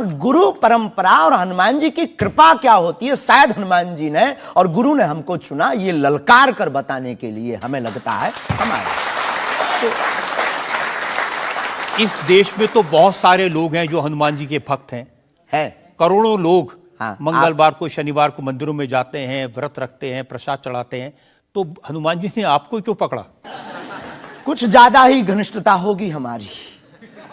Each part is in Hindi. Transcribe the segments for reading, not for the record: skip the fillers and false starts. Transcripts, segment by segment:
गुरु परंपरा और हनुमान जी की कृपा क्या होती है, शायद हनुमान जी ने और गुरु ने हमको चुना ये ललकार कर बताने के लिए, हमें लगता है हमारे। तो इस देश में तो बहुत सारे लोग हैं जो हनुमान जी के भक्त हैं, करोड़ों लोग। हाँ, मंगलवार को शनिवार को मंदिरों में जाते हैं, व्रत रखते हैं, प्रसाद चढ़ाते हैं, तो हनुमान जी ने आपको क्यों पकड़ा? कुछ ज्यादा ही घनिष्ठता होगी हमारी,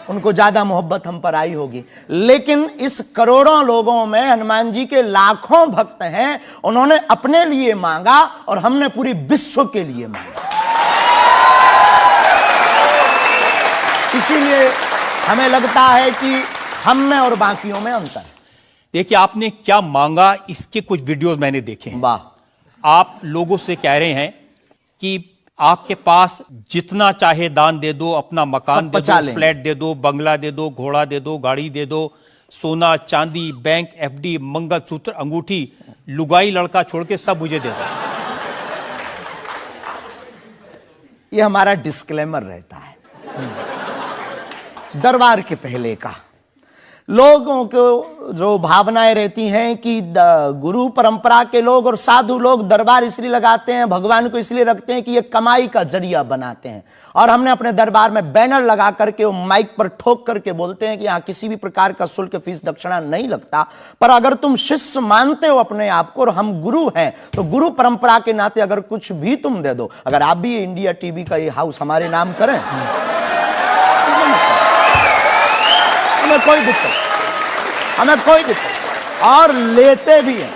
उनको ज्यादा मोहब्बत हम पर आई होगी। लेकिन इस करोड़ों लोगों में हनुमान जी के लाखों भक्त हैं, उन्होंने अपने लिए मांगा और हमने पूरी विश्व के लिए मांगा। इसीलिए हमें लगता है कि हम में और बाकियों में अंतर है। देखिए, आपने क्या मांगा, इसके कुछ वीडियोस मैंने देखे हैं। वाह। आप लोगों से कह रहे हैं कि आपके पास जितना चाहे दान दे दो, अपना मकान दे दो, फ्लैट दे दो, बंगला दे दो, घोड़ा दे दो, गाड़ी दे दो, सोना चांदी, बैंक, एफडी, मंगलसूत्र, अंगूठी, लुगाई लड़का छोड़ के सब मुझे दे दो। ये हमारा डिस्क्लेमर रहता है दरबार के पहले का। लोगों को जो भावनाएं रहती हैं कि गुरु परंपरा के लोग और साधु लोग दरबार इसलिए लगाते हैं, भगवान को इसलिए रखते हैं कि ये कमाई का जरिया बनाते हैं। और हमने अपने दरबार में बैनर लगा करके वो माइक पर ठोक करके बोलते हैं कि यहाँ किसी भी प्रकार का शुल्क, फीस, दक्षिणा नहीं लगता। पर अगर तुम शिष्य मानते हो अपने आप को और हम गुरु हैं, तो गुरु परंपरा के नाते अगर कुछ भी तुम दे दो, अगर आप भी इंडिया टीवी का ये हाउस हमारे नाम करें, हमें कोई दिक्कत, हमें कोई दिक्कत, और लेते भी हैं।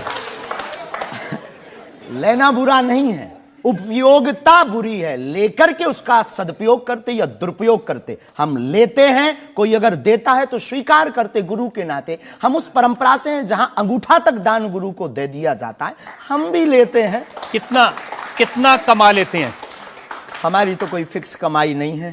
लेना बुरा नहीं है, उपयोगिता बुरी है। लेकर के उसका सदुपयोग करते या दुरुपयोग करते, हम लेते हैं। कोई अगर देता है तो स्वीकार करते गुरु के नाते। हम उस परंपरा से हैं जहां अंगूठा तक दान गुरु को दे दिया जाता है, हम भी लेते हैं। कितना कमा लेते हैं? हमारी तो कोई फिक्स कमाई नहीं है,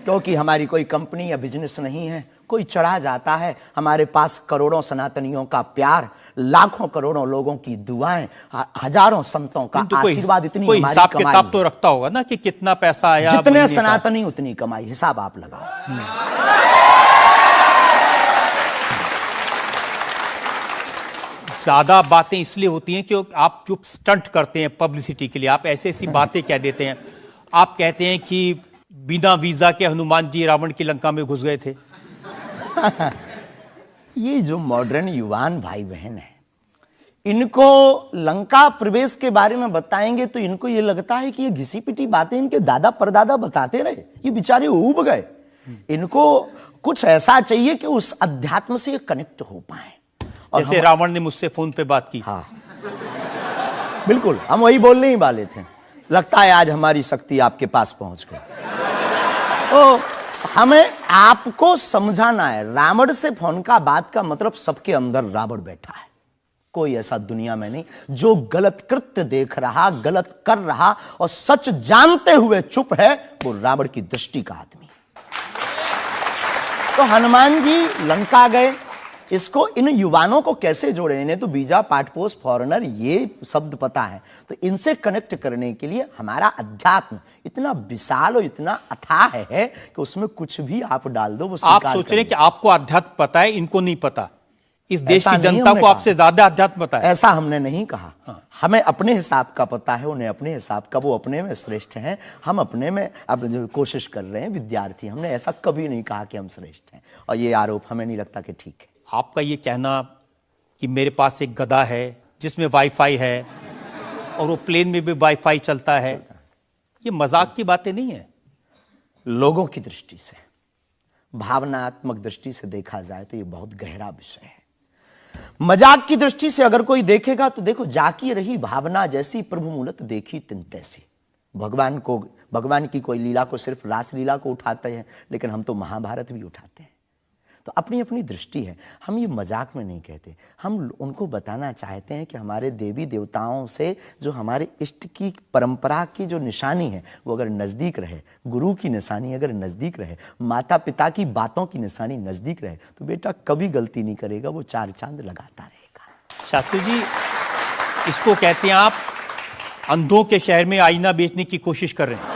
क्योंकि हमारी कोई कंपनी या बिजनेस नहीं है। कोई चढ़ा जाता है, हमारे पास करोड़ों सनातनियों का प्यार, लाखों करोड़ों लोगों की दुआएं, हजारों संतों का आशीर्वाद, इतनी कोई हिसाब किताब तो रखता होगा ना कि कितना पैसा आया। जितने सनातनी उतनी कमाई, हिसाब आप लगाओ। ज्यादा बातें इसलिए होती हैं कि आप जो स्टंट करते हैं पब्लिसिटी के लिए, आप ऐसी ऐसी बातें कह देते हैं। आप कहते हैं कि बिना वीजा के हनुमान जी रावण की लंका में घुस गए थे। ये जो मॉडर्न युवान भाई बहन है, इनको लंका प्रवेश के बारे में बताएंगे तो इनको ये लगता है कि ये घिसी पिटी बातें इनके दादा परदादा बताते रहे, ये बेचारे ऊब गए। इनको कुछ ऐसा चाहिए कि उस अध्यात्म से कनेक्ट हो पाए। और जैसे रावण ने मुझसे फोन पे बात की। हाँ, बिल्कुल, हम वही बोलने ही वाले थे। लगता है आज हमारी शक्ति आपके पास पहुंच गई। तो हमें आपको समझाना है, रावण से फोन का बात का मतलब सबके अंदर रावण बैठा है। कोई ऐसा दुनिया में नहीं जो गलत कृत्य देख रहा, गलत कर रहा और सच जानते हुए चुप है, वो रावण की दृष्टि का आदमी। तो हनुमान जी लंका गए, इसको इन युवानों को कैसे जोड़े? इन्हें तो वीजा, पासपोर्ट, फॉरेनर ये शब्द पता है। तो इनसे कनेक्ट करने के लिए हमारा अध्यात्म इतना विशाल और इतना अथाह है कि उसमें कुछ भी आप डाल दो, वो आप सोच रहे हैं कि आपको अध्यात्म पता है, इनको नहीं पता। इस देश की जनता को आपसे ज्यादा अध्यात्म पता है। ऐसा हमने नहीं कहा। हाँ। हमें अपने हिसाब का पता है, उन्हें अपने हिसाब का। वो अपने में श्रेष्ठ हैं, हम अपने में अब जो कोशिश कर रहे हैं विद्यार्थी। हमने ऐसा कभी नहीं कहा कि हम श्रेष्ठ हैं, और ये आरोप हमें नहीं लगता कि ठीक है। आपका ये कहना कि मेरे पास एक गधा है जिसमें वाईफाई है और वो प्लेन में भी वाईफाई चलता है, ये मजाक की बातें नहीं है। लोगों की दृष्टि से, भावनात्मक दृष्टि से देखा जाए तो ये बहुत गहरा विषय है। मजाक की दृष्टि से अगर कोई देखेगा तो देखो, जाकी रही भावना जैसी प्रभु मूलत देखी तिन तैसी। भगवान की कोई लीला को सिर्फ रास लीला को उठाते हैं, लेकिन हम तो महाभारत भी उठाते हैं। तो अपनी अपनी दृष्टि है, हम ये मजाक में नहीं कहते। हम उनको बताना चाहते हैं कि हमारे देवी देवताओं से जो हमारे इष्ट की परंपरा की जो निशानी है वो अगर नज़दीक रहे, गुरु की निशानी अगर नज़दीक रहे, माता पिता की बातों की निशानी नज़दीक रहे, तो बेटा कभी गलती नहीं करेगा, वो चार चांद लगाता रहेगा। शास्त्री जी, इसको कहते हैं आप अंधों के शहर में आईना बेचने की कोशिश कर रहे हैं।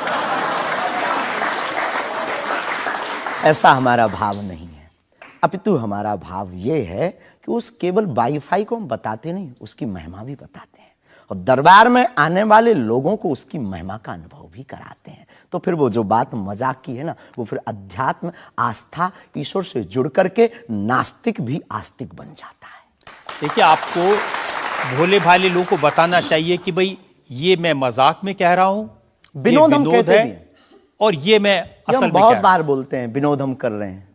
ऐसा हमारा भाव नहीं है। अपितु हमारा भाव ये है कि उस केवल वाईफाई को हम बताते नहीं, उसकी महिमा भी बताते हैं और दरबार में आने वाले लोगों को उसकी महिमा का अनुभव भी कराते हैं। तो फिर वो जो बात मजाक की है ना, वो फिर अध्यात्म, आस्था, ईश्वर से जुड़ करके नास्तिक भी आस्तिक बन जाता है। देखिए, आपको भोले भाले लोगों को बताना चाहिए कि भाई ये मैं मजाक में कह रहा हूं, विनोद हम कहते है, भी और ये मैं असल में बहुत बार बोलते हैं विनोद हम कर रहे हैं,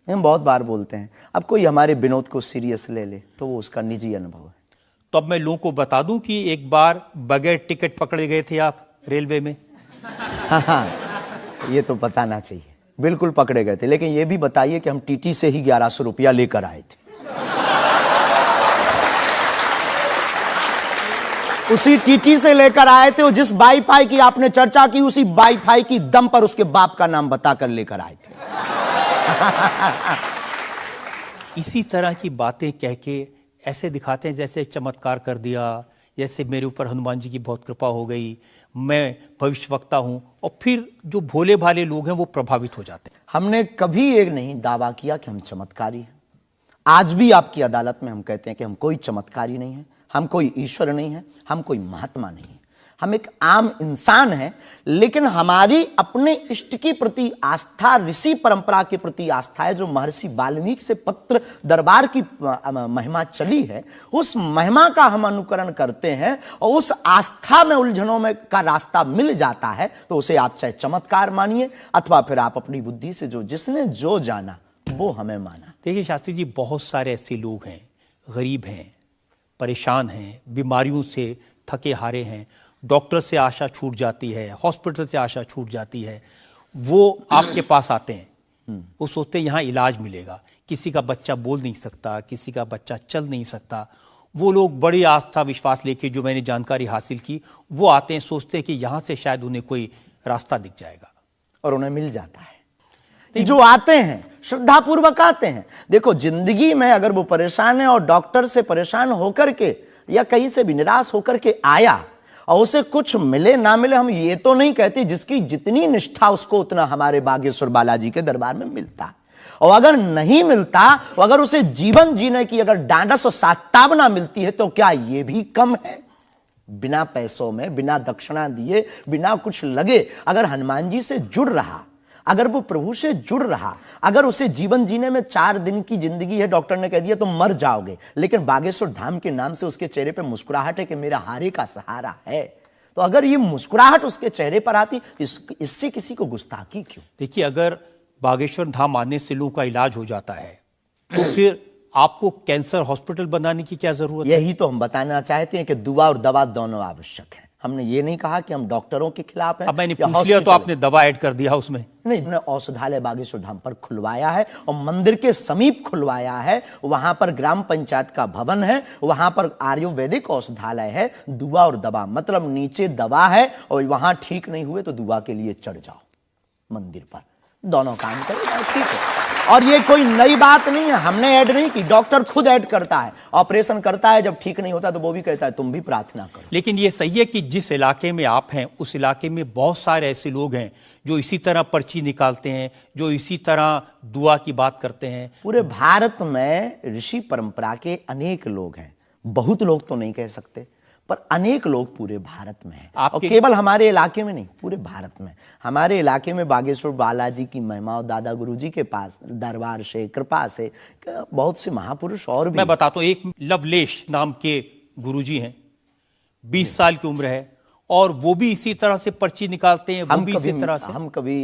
हम बहुत बार बोलते हैं। अब कोई हमारे विनोद को सीरियस ले ले तो वो उसका निजी अनुभव है। तो अब मैं लोगों को बता दूं कि एक बार बगैर टिकट पकड़े गए थे आप रेलवे में। हाँ, ये तो बताना चाहिए, बिल्कुल पकड़े गए थे। लेकिन ये भी बताइए कि हम टीटी से ही 1100 रुपया लेकर आए थे। उसी टीटी से लेकर आए थे, और जिस वाईफाई की आपने चर्चा की उसी वाईफाई की दम पर उसके बाप का नाम बताकर लेकर आए थे। इसी तरह की बातें कह के ऐसे दिखाते हैं जैसे चमत्कार कर दिया, जैसे मेरे ऊपर हनुमान जी की बहुत कृपा हो गई, मैं भविष्यवक्ता हूं, और फिर जो भोले भाले लोग हैं वो प्रभावित हो जाते हैं। हमने कभी एक नहीं दावा किया कि हम चमत्कारी हैं। आज भी आपकी अदालत में हम कहते हैं कि हम कोई चमत्कारी नहीं है, हम कोई ईश्वर नहीं है, हम कोई महात्मा नहीं है, हम एक आम इंसान हैं। लेकिन हमारी अपने इष्ट के प्रति आस्था, ऋषि परंपरा के प्रति आस्था है, जो महर्षि वाल्मीकि से पत्र दरबार की महिमा चली है, उस महिमा का हम अनुकरण करते हैं और उस आस्था में उलझनों में का रास्ता मिल जाता है तो उसे आप चाहे चमत्कार मानिए अथवा फिर आप अपनी बुद्धि से जो जिसने जो जाना वो हमें माना। देखिए शास्त्री जी, बहुत सारे ऐसे लोग हैं, गरीब हैं, परेशान हैं, बीमारियों से थके हारे हैं, डॉक्टर से आशा छूट जाती है, हॉस्पिटल से आशा छूट जाती है, वो आपके पास आते हैं, वो सोचते हैं यहाँ इलाज मिलेगा। किसी का बच्चा बोल नहीं सकता, किसी का बच्चा चल नहीं सकता, वो लोग बड़ी आस्था विश्वास लेके, जो मैंने जानकारी हासिल की, वो आते हैं, सोचते हैं कि यहाँ से शायद उन्हें कोई रास्ता दिख जाएगा, और उन्हें मिल जाता है। जो आते हैं श्रद्धा पूर्वक आते हैं। देखो, जिंदगी में अगर वो परेशान है और डॉक्टर से परेशान होकर के या कहीं से भी निराश होकर के आया और उसे कुछ मिले ना मिले, हम ये तो नहीं कहते, जिसकी जितनी निष्ठा उसको उतना हमारे बागेश्वर बालाजी के दरबार में मिलता। और अगर नहीं मिलता, अगर उसे जीवन जीने की अगर डांडस और सात्तावना मिलती है तो क्या ये भी कम है? बिना पैसों में, बिना दक्षिणा दिए, बिना कुछ लगे अगर हनुमान जी से जुड़ रहा, अगर वो प्रभु से जुड़ रहा, अगर उसे जीवन जीने में 4 दिन की जिंदगी है, डॉक्टर ने कह दिया तो मर जाओगे, लेकिन बागेश्वर धाम के नाम से उसके चेहरे पे मुस्कुराहट है कि मेरा हारे का सहारा है, तो अगर ये मुस्कुराहट उसके चेहरे पर आती, इससे किसी को गुस्ताखी क्यों? देखिए, अगर बागेश्वर धाम आने से लोगों का इलाज हो जाता है तो फिर आपको कैंसर हॉस्पिटल बनाने की क्या जरूरत है? यही तो हम बताना चाहते हैं कि दुआ और दवा दोनों आवश्यक है। हमने ये नहीं कहा कि हम डॉक्टरों के खिलाफ हैं। अब मैंने पूछ लिया तो आपने दवा ऐड कर दिया उसमें। नहीं, हमने औषधालय बागेश्वर धाम पर खुलवाया है और मंदिर के समीप खुलवाया है। वहां पर ग्राम पंचायत का भवन है, वहां पर आयुर्वेदिक औषधालय है। दुआ और दवा मतलब नीचे दवा है और वहां ठीक नहीं हुए तो दुआ के लिए चढ़ जाओ मंदिर पर, दोनों काम करेगा, ठीक है। और ये कोई नई बात नहीं है, हमने ऐड नहीं की, डॉक्टर खुद ऐड करता है, ऑपरेशन करता है, जब ठीक नहीं होता तो वो भी कहता है तुम भी प्रार्थना करो। लेकिन ये सही है कि जिस इलाके में आप हैं उस इलाके में बहुत सारे ऐसे लोग हैं जो इसी तरह पर्ची निकालते हैं, जो इसी तरह दुआ की बात करते हैं। पूरे भारत में ऋषि परंपरा के अनेक लोग हैं, बहुत लोग तो नहीं कह सकते, पर अनेक लोग पूरे भारत में हैं। और केवल हमारे इलाके में नहीं, पूरे भारत में। हमारे इलाके में बागेश्वर बालाजी की महिमा और दादा गुरुजी के पास दरबार से, कृपा से बहुत से महापुरुष और भी। मैं बताता हूं, एक लवलेश नाम के गुरुजी हैं, 20 साल की उम्र है, और वो भी इसी तरह से पर्ची निकालते हैं। हम कभी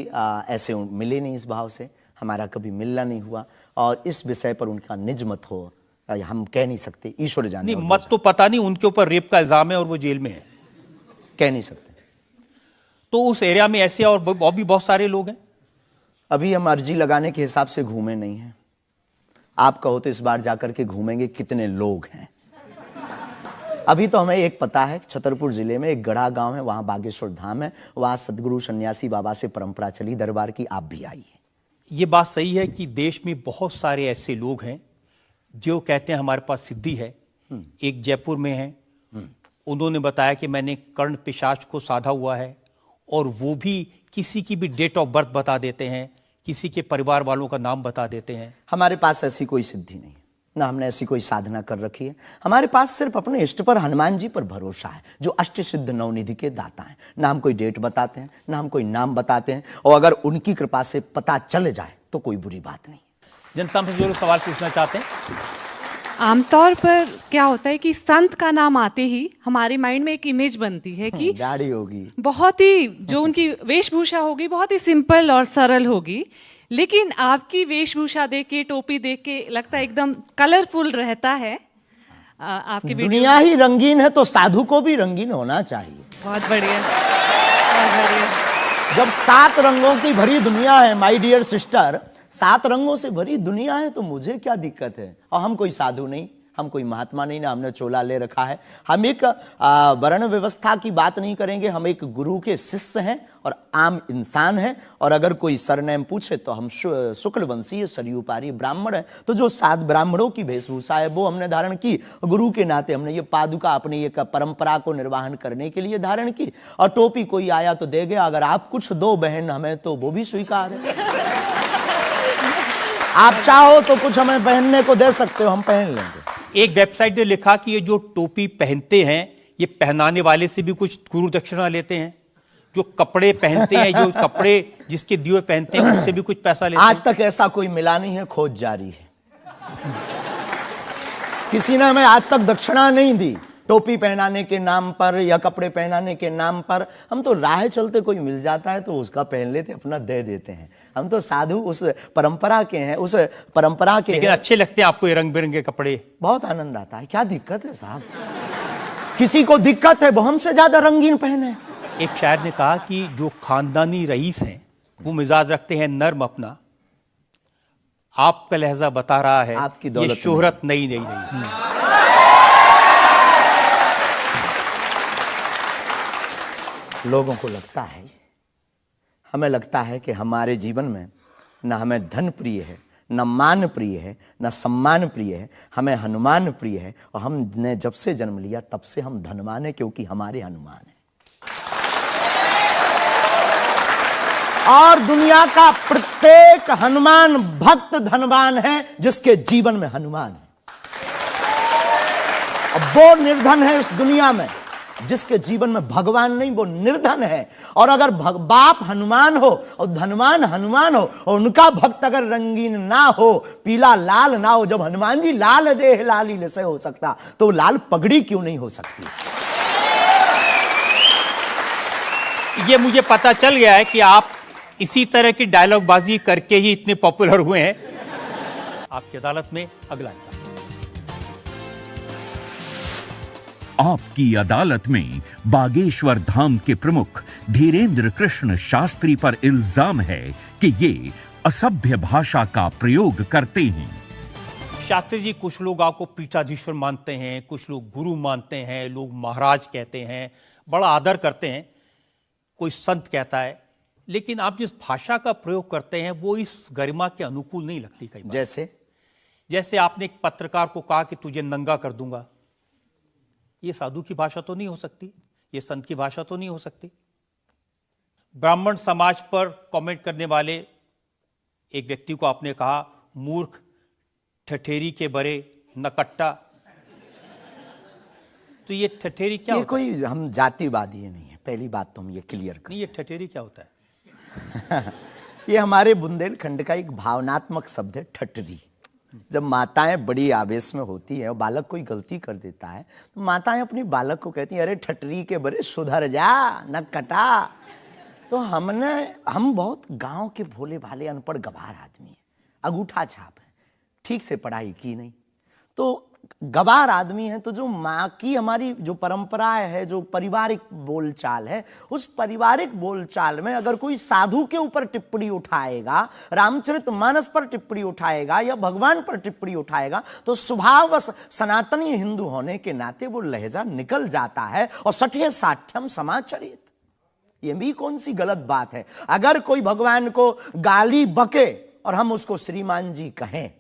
ऐसे मिले नहीं, इस भाव से हमारा कभी मिलना नहीं हुआ, और इस विषय पर उनका निज मत हो हम कह नहीं सकते, ईश्वर जाने। नहीं, मत तो पता नहीं, उनके ऊपर रेप का इल्जाम है और वो जेल में है, कह नहीं सकते। तो उस एरिया में ऐसे और भी बहुत सारे लोग हैं। अभी हम अर्जी लगाने के हिसाब से घूमे नहीं हैं। आप कहो तो इस बार जाकर के घूमेंगे कितने लोग हैं। अभी तो हमें एक पता है, छतरपुर जिले में एक गढ़ा गांव है, वहां बागेश्वर धाम है, वहां सदगुरु सन्यासी बाबा से परंपरा चली दरबार की, आप भी आइए। ये बात सही है कि देश में बहुत सारे ऐसे लोग हैं जो कहते हैं हमारे पास सिद्धि है। एक जयपुर में है, उन्होंने बताया कि मैंने कर्ण पिशाच को साधा हुआ है, और वो भी किसी की भी डेट ऑफ बर्थ बता देते हैं किसी के परिवार वालों का नाम बता देते हैं? हमारे पास ऐसी कोई सिद्धि नहीं, ना हमने ऐसी कोई साधना कर रखी है। हमारे पास सिर्फ अपने इष्ट पर, हनुमान जी पर भरोसा है, जो अष्ट सिद्ध नवनिधि के दाता हैं। ना हम कोई डेट बताते हैं, ना हम कोई नाम बताते हैं, और अगर उनकी कृपा से पता चल जाए तो कोई बुरी बात नहीं। जनता से जो लोग सवाल पूछना चाहते हैं। आमतौर पर क्या होता है कि संत का नाम आते ही हमारे माइंड में एक इमेज बनती है कि दाढ़ी होगी, बहुत ही जो उनकी वेशभूषा होगी बहुत ही सिंपल और सरल होगी, लेकिन आपकी वेशभूषा देख के, टोपी देख के लगता है एकदम कलरफुल रहता है। आपकी दुनिया ही रंगीन है तो साधु को भी रंगीन होना चाहिए। बहुत बढ़िया, बहुत बढ़िया। जब 7 रंगों की भरी दुनिया है माय डियर सिस्टर, 7 रंगों से भरी दुनिया है, तो मुझे क्या दिक्कत है? और हम कोई साधु नहीं, हम कोई महात्मा नहीं, ना हमने चोला ले रखा है। हम एक वर्ण व्यवस्था की बात नहीं करेंगे, हम एक गुरु के शिष्य हैं और आम इंसान हैं। और अगर कोई सरनेम पूछे तो हम शुक्ल वंशीय सरयू पारी ब्राह्मण है। तो जो 7 ब्राह्मणों की वेशभूषा है वो हमने धारण की, गुरु के नाते हमने ये पादुका अपनी एक परंपरा को निर्वाहन करने के लिए धारण की। और टोपी कोई आया तो दे गया, अगर आप कुछ दो बहन हमें तो वो भी स्वीकार है। आप चाहो तो कुछ हमें पहनने को दे सकते हो, हम पहन लेंगे। एक वेबसाइट ने लिखा कि ये जो टोपी पहनते हैं ये पहनाने वाले से भी कुछ गुरु दक्षिणा लेते हैं। जो कपड़े पहनते हैं, जो कपड़े जिसके दिए पहनते हैं उससे भी कुछ पैसा लेते हैं। आज तक ऐसा कोई मिला नहीं है, खोज जारी है। किसी ने हमें आज तक दक्षिणा नहीं दी टोपी पहनाने के नाम पर या कपड़े पहनाने के नाम पर। हम तो राह चलते कोई मिल जाता है तो उसका पहन लेते, अपना दे देते हैं। हम तो साधु उस परंपरा के हैं, उस परंपरा के। लेकिन अच्छे लगते हैं आपको ये रंग बिरंगे कपड़े? बहुत आनंद आता है। क्या दिक्कत है साहब? किसी को दिक्कत है वो हमसे ज्यादा रंगीन पहने। एक शायर ने कहा कि जो खानदानी रईस हैं वो मिजाज रखते हैं नर्म अपना। आपका लहजा बता रहा है आपकी दौलत ये शोहरत नई नहीं रही। लोगों को लगता है, हमें लगता है कि हमारे जीवन में न हमें धन प्रिय है, न मान प्रिय है, न सम्मान प्रिय है, हमें हनुमान प्रिय है। और हमने जब से जन्म लिया तब से हम धनवान हैं, क्योंकि हमारे हनुमान हैं। और दुनिया का प्रत्येक हनुमान भक्त धनवान है जिसके जीवन में हनुमान है। अब वो निर्धन है इस दुनिया में जिसके जीवन में भगवान नहीं, वो निर्धन है। और अगर बाप हनुमान हो और धनवान हनुमान हो और उनका भक्त अगर रंगीन ना हो, पीला लाल ना हो, जब हनुमान जी लाल देह लाली से हो सकता तो लाल पगड़ी क्यों नहीं हो सकती? ये मुझे पता चल गया है कि आप इसी तरह की डायलॉग बाजी करके ही इतने पॉपुलर हुए हैं। आपकी अदालत में अगला इंसान। आपकी अदालत में बागेश्वर धाम के प्रमुख धीरेन्द्र कृष्ण शास्त्री पर इल्जाम है कि ये असभ्य भाषा का प्रयोग करते हैं। शास्त्री जी, कुछ लोग आपको पीठाधीश्वर मानते हैं, कुछ लोग गुरु मानते हैं, लोग महाराज कहते हैं, बड़ा आदर करते हैं, कोई संत कहता है, लेकिन आप जिस भाषा का प्रयोग करते हैं वो इस गरिमा के अनुकूल नहीं लगती कई बार। जैसे आपने एक पत्रकार को कहा कि तुझे नंगा कर दूंगा। ये साधु की भाषा तो नहीं हो सकती, ये संत की भाषा तो नहीं हो सकती। ब्राह्मण समाज पर कमेंट करने वाले एक व्यक्ति को आपने कहा मूर्ख, ठठेरी के बरे, नकट्टा। तो ये ठठेरी क्या ये होता कोई है? हम जातिवादी नहीं है, पहली बात तो हम ये क्लियर करें। नहीं, ये ठठेरी क्या होता है? ये हमारे बुंदेलखंड का एक भावनात्मक शब्द है, ठठरी। जब माताएं बड़ी आवेश में होती है और बालक कोई गलती कर देता है तो माताएं अपनी बालक को कहती हैं, अरे ठठरी के बरे सुधर जा, न कटा। तो हम बहुत गांव के भोले भाले अनपढ़ गवार आदमी हैं, अंगूठा छाप है, ठीक से पढ़ाई की नहीं, तो गवार आदमी है। तो जो माँ की हमारी जो परंपरा है, जो पारिवारिक बोलचाल है, उस पारिवारिक बोलचाल में अगर कोई साधु के ऊपर टिप्पणी उठाएगा, रामचरितमानस पर टिप्पणी उठाएगा या भगवान पर टिप्पणी उठाएगा, तो स्वभावश सनातनी हिंदू होने के नाते वो लहजा निकल जाता है। और सठे साठ्यम समाचरित, ये भी कौन सी गलत बात है? अगर कोई भगवान को गाली बके और हम उसको श्रीमान जी कहें,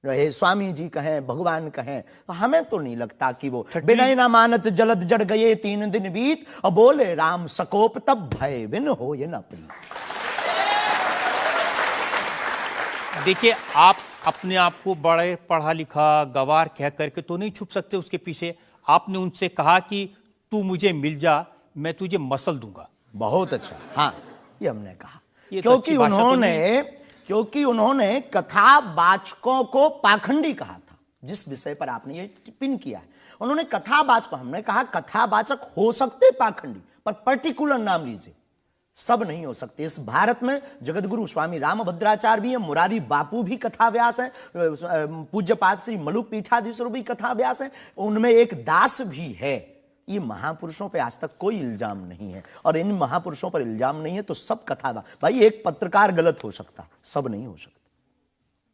स्वामी जी कहें, भगवान कहें, तो हमें तो नहीं लगता कि वो बिना ना मानत जलद जड़ गए 3 दिन बीत, और बोले राम सकोप तब भय बिन हो ये न प्रीत। देखिए, आप अपने आप को बड़े पढ़ा लिखा गवार कह करके तो नहीं छुप सकते उसके पीछे। आपने उनसे कहा कि तू मुझे मिल जा, मैं तुझे मसल दूंगा। बहुत अच्छा, हाँ, ये हमने कहा ये तो अच्छी भाषा तो क्योंकि उन्होंने कथावाचकों को पाखंडी कहा था, जिस विषय पर आपने ये टिप्पणी किया है। उन्होंने कथावाचक, हमने कहा कथावाचक हो सकते पाखंडी, पर पर्टिकुलर नाम लीजिए, सब नहीं हो सकते। इस भारत में जगतगुरु स्वामी रामभद्राचार्य भी है, मुरारी बापू भी कथाव्यास है, पूज्यपाद श्री मलुक पीठाधीश्वर भी कथाव्यास है, उनमें एक दास भी है। ये महापुरुषों पे आज तक कोई इल्जाम नहीं है, और इन महापुरुषों पर इल्जाम नहीं है तो सब कथावाचक। भाई, एक पत्रकार गलत हो सकता, सब नहीं हो सकता।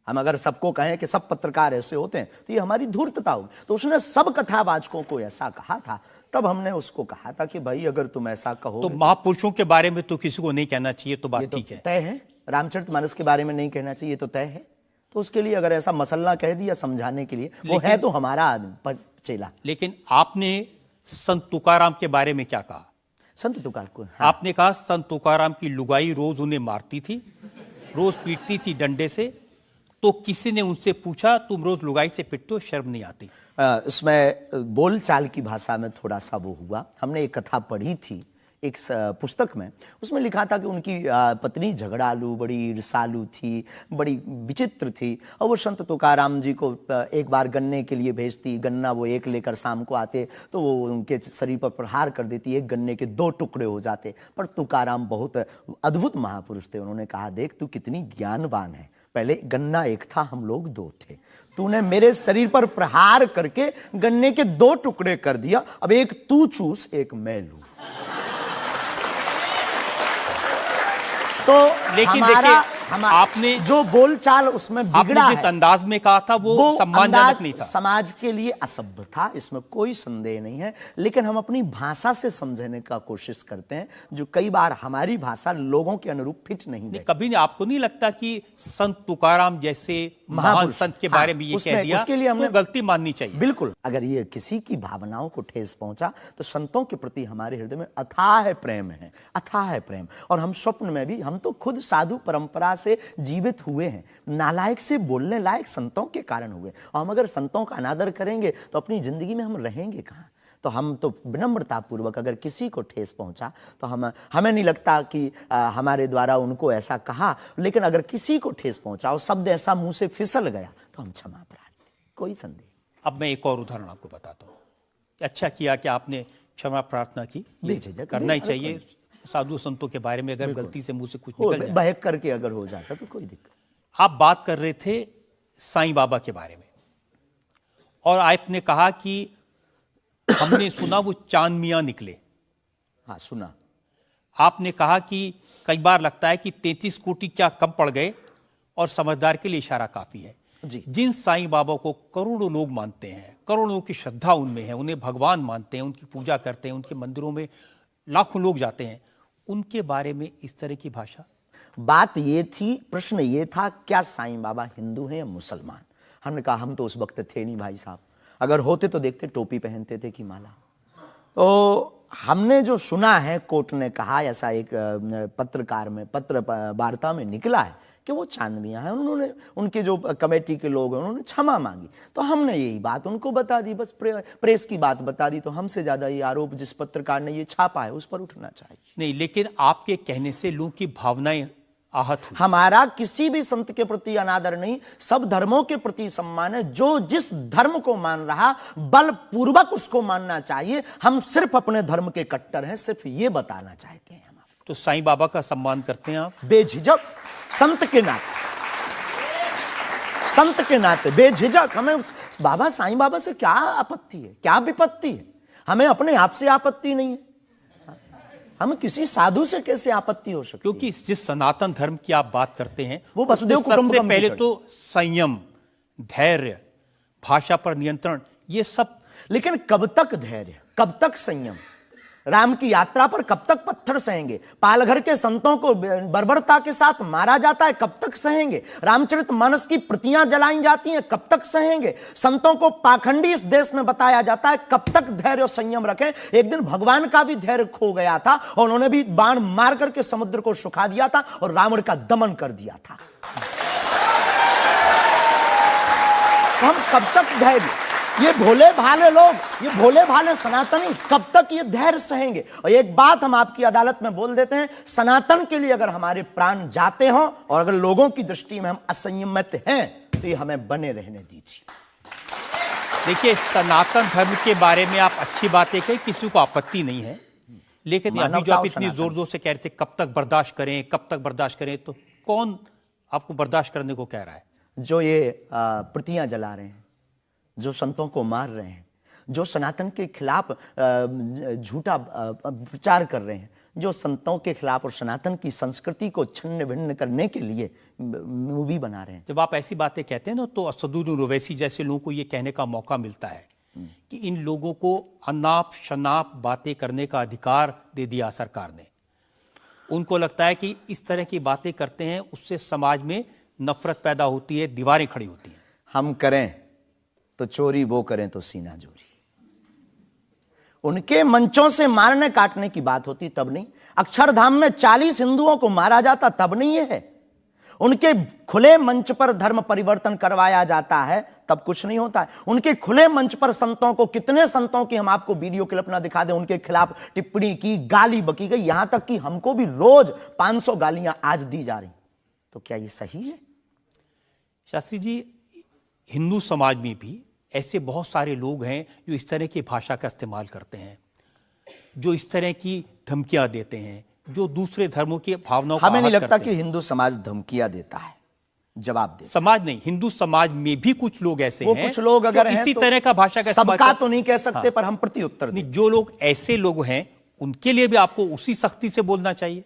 हम अगर सबको कहें कि सब पत्रकार ऐसे होते हैं तो ये हमारी धूर्तता होगी। तो उसने सब कथावाचकों को ऐसा कहा था, तब हमने उसको कहा था कि भाई अगर तुम ऐसा कहो तो महापुरुषों के बारे में तो किसी को नहीं कहना चाहिए, तो बात ठीक है, तय है। रामचरितमानस के बारे में नहीं कहना चाहिए तो तय है। तो उसके लिए अगर ऐसा मसला कह दिया समझाने के लिए, वो है तो हमारा आदमी चेला। लेकिन आपने संत तुकाराम के बारे में क्या कहा? संत तुकार को, हाँ। आपने कहा संत तुकाराम की लुगाई रोज उन्हें मारती थी, रोज पीटती थी डंडे से। तो किसी ने उनसे पूछा, तुम रोज लुगाई से पिटते हो, शर्म नहीं आती? इसमें बोलचाल की भाषा में थोड़ा सा वो हुआ। हमने एक कथा पढ़ी थी एक पुस्तक में, उसमें लिखा था कि उनकी पत्नी झगड़ालू, बड़ी ईर्षालु थी, बड़ी विचित्र थी, और वो संत तुकाराम जी को एक बार गन्ने के लिए भेजती, गन्ना वो एक लेकर शाम को आते तो वो उनके शरीर पर प्रहार कर देती, एक गन्ने के 2 टुकड़े हो जाते। पर तुकाराम बहुत अद्भुत महापुरुष थे, उन्होंने कहा, देख तू कितनी ज्ञानवान है, पहले गन्ना एक था, हम लोग 2 थे, तूने मेरे शरीर पर प्रहार करके गन्ने के 2 टुकड़े कर दिया, अब एक तू चूस एक मैं लूं। तो लेकिन आपने जो बोलचाल उसमें बिगड़ा जिस अंदाज में कहा था वो सम्मानजनक नहीं था, समाज के लिए असभ्य था, इसमें कोई संदेह नहीं है। लेकिन हम अपनी भाषा से समझने का कोशिश करते हैं, जो कई बार हमारी भाषा लोगों के अनुरूप फिट नहीं है। कभी नहीं, आपको नहीं लगता कि संत तुकाराम जैसे महान संत के बारे में ये कह दिया, उसके लिए हमने तो गलती माननी चाहिए? बिल्कुल, अगर ये किसी की भावनाओं को ठेस पहुंचा तो संतों के प्रति हमारे हृदय में अथाह प्रेम है, अथाह प्रेम। और हम स्वप्न में भी, हम तो खुद साधु परंपरा से जीवित हुए हैं, नालायक से बोलने लायक संतों के कारण हुए, और हम अगर संतों का अनादर करेंगे तो अपनी जिंदगी में हम रहेंगे कहां? तो हम तो विनम्रता पूर्वक अगर किसी को ठेस पहुंचा तो हमें नहीं लगता कि हमारे द्वारा उनको ऐसा कहा, लेकिन अगर किसी को ठेस पहुंचा और शब्द ऐसा मुंह से फिसल गया तो हम क्षमा प्रार्थी, कोई संदेह। अब मैं एक और उदाहरण आपको बताता हूँ। अच्छा किया कि आपने क्षमा प्रार्थना की, करना ही चाहिए साधु संतों के बारे में, अगर गलती से मुंह से कुछ निकल जाए, बहक करके अगर हो जाता तो कोई दिक्कत। आप बात कर रहे थे साईं बाबा के बारे में, और आपने कहा कि हमने सुना वो चांद मियां निकले। हाँ, सुना। आपने कहा कि कई बार लगता है कि 33 कोटि क्या कम पड़ गए, और समझदार के लिए इशारा काफी है जी। जिन साईं बाबा को करोड़ों लोग मानते हैं, करोड़ों की श्रद्धा उनमें है, उन्हें भगवान मानते हैं, उनकी पूजा करते हैं, उनके मंदिरों में लाखों लोग जाते हैं, उनके बारे में इस तरह की भाषा? बात ये थी, प्रश्न ये था, क्या साईं बाबा हिंदू हैं या मुसलमान? हमने कहा हम तो उस वक्त थे नहीं भाई साहब, अगर होते तो देखते टोपी पहनते थे कि माला। तो हमने जो सुना है, कोर्ट ने कहा, ऐसा एक पत्रकार में पत्र वार्ता में निकला है कि वो चांद मियां है। उन्होंने, उनके जो कमेटी के लोग हैं, उन्होंने क्षमा मांगी, तो हमने यही बात उनको बता दी, बस प्रेस की बात बता दी। तो हमसे ज्यादा ये आरोप जिस पत्रकार ने ये छापा है उस पर उठना चाहिए। नहीं, लेकिन आपके कहने से लोगों की भावनाएं आहत हुई। हमारा किसी भी संत के प्रति अनादर नहीं, सब धर्मों के प्रति सम्मान है। जो जिस धर्म को मान रहा, बलपूर्वक उसको मानना चाहिए। हम सिर्फ अपने धर्म के कट्टर हैं, सिर्फ ये बताना चाहते हैं। तो साईं बाबा का सम्मान करते हैं आप? बेझिझक, संत के नाते, संत के नाते बेझिझक। हमें बाबा साईं बाबा से क्या आपत्ति है, क्या विपत्ति है? हमें अपने आप से आपत्ति नहीं है, हम किसी साधु से कैसे आपत्ति हो सकती? क्योंकि जिस सनातन धर्म की आप बात करते हैं, वो वसुदेव कुटुंबकम, सबसे पहले तो संयम, धैर्य, भाषा पर नियंत्रण, ये सब। लेकिन कब तक धैर्य, कब तक संयम? राम की यात्रा पर कब तक पत्थर सहेंगे? पालघर के संतों को बर्बरता के साथ मारा जाता है, कब तक सहेंगे? रामचरितमानस की प्रतियां जलाई जाती हैं, कब तक सहेंगे? संतों को पाखंडी इस देश में बताया जाता है, कब तक धैर्य और संयम रखें? एक दिन भगवान का भी धैर्य खो गया था, और उन्होंने भी बाण मार करके समुद्र को सुखा दिया था और रावण का दमन कर दिया था। तो हम कब तक धैर्य, ये भोले भाले लोग, ये भोले भाले सनातनी कब तक ये धैर्य सहेंगे? और एक बात हम आपकी अदालत में बोल देते हैं, सनातन के लिए अगर हमारे प्राण जाते हों और अगर लोगों की दृष्टि में हम असंयमित हैं तो ये हमें बने रहने दीजिए। देखिए, सनातन धर्म के बारे में आप अच्छी बातें कही, किसी को आपत्ति नहीं है, लेकिन अभी जो आप इतनी जोर जोर से कह रहे थे कब तक बर्दाश्त करें, कब तक बर्दाश्त करें, तो कौन आपको बर्दाश्त करने को कह रहा है? जो ये प्रतियां जला रहे हैं, जो संतों को मार रहे हैं, जो सनातन के खिलाफ झूठा प्रचार कर रहे हैं, जो संतों के खिलाफ और सनातन की संस्कृति को छिन्न भिन्न करने के लिए मूवी बना रहे हैं। जब आप ऐसी बातें कहते हैं ना, तो असदुद्दीन ओवैसी जैसे लोगों को ये कहने का मौका मिलता है कि इन लोगों को अनाप शनाप बातें करने का अधिकार दे दिया सरकार ने। उनको लगता है कि इस तरह की बातें करते हैं उससे समाज में नफरत पैदा होती है, दीवारें खड़ी होती हैं। हम करें तो चोरी, वो करें तो सीना जोरी। उनके मंचों से मारने काटने की बात होती तब नहीं, अक्षरधाम में 40 हिंदुओं को मारा जाता तब नहीं है, उनके खुले मंच पर धर्म परिवर्तन करवाया जाता है तब कुछ नहीं होता है। उनके खुले मंच पर संतों को, कितने संतों की हम आपको वीडियो क्लिप ना दिखा दें, उनके खिलाफ टिप्पणी की, गाली बकी गई, यहां तक कि हमको भी रोज 500 गालियां आज दी जा रही। तो क्या ये सही है? शास्त्री जी, हिंदू समाज में भी ऐसे बहुत सारे लोग हैं जो इस तरह की भाषा का इस्तेमाल करते हैं, जो इस तरह की धमकियां देते हैं, जो दूसरे धर्मों की भावनाओं को हमें नहीं आहत लगता करते कि हैं। हिंदू समाज धमकियां देता है, जवाब दे। समाज नहीं, हिंदू समाज में भी कुछ लोग ऐसे वो हैं, कुछ लोग अगर जो हैं इसी तो तरह का भाषा का इस्तेमाल सबका करते तो नहीं कह सकते, पर हम प्रत्युत्तर दें। नहीं, जो लोग ऐसे लोग हैं उनके लिए भी आपको उसी सख्ती से बोलना चाहिए।